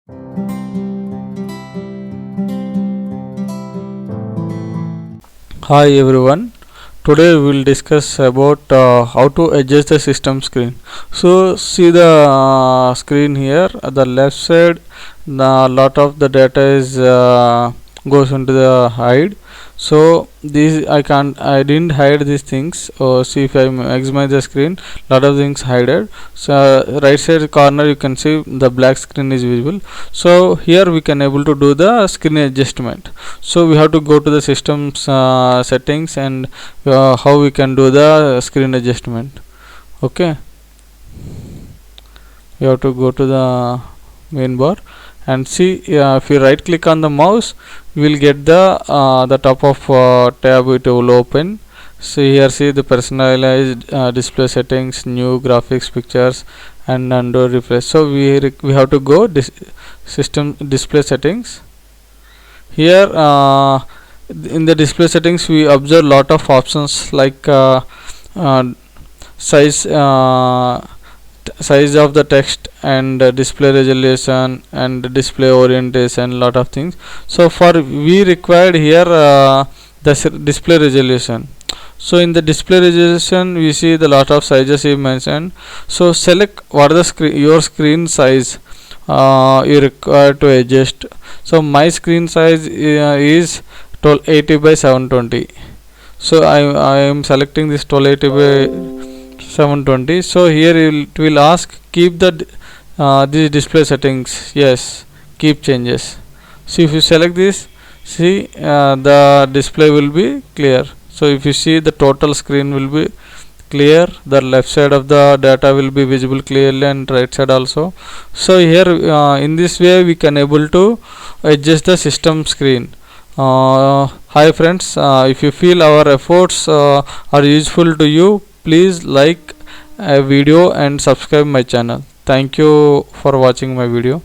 Hi everyone. Today we will discuss about how to adjust the system screen. So see the screen here at the left side. The lot of the data is goes into the hide. So this I didn't hide these things. See if I maximize the screen, lot of things hided. So right side corner you can see the black screen is visible. So here we can able to do the screen adjustment. So we have to go to the system's settings and how we can do the screen adjustment. Okay, you have to go to the main bar and see if you right click on the mouse, you will get the top of tab, it will open. So here see the personalized display settings, new graphics, pictures, and undo refresh. So we have to go system display settings. Here in the display settings we observe lot of options like size size of the text and display resolution and display orientation, lot of things. So for we required here the display resolution. So in the display resolution we see the lot of sizes you mentioned. So select what are the your screen size you require to adjust. So my screen size is 1280 by 720. So I am selecting this 1280 by 720. So here it will ask keep the these display settings. Yes, keep changes. So if you select this, see the display will be clear. So if you see the total screen will be clear, the left side of the data will be visible clearly and right side also. So here in this way we can able to adjust the system screen. Hi friends, if you feel our efforts are useful to you, please like a video and subscribe my channel. Thank you for watching my video.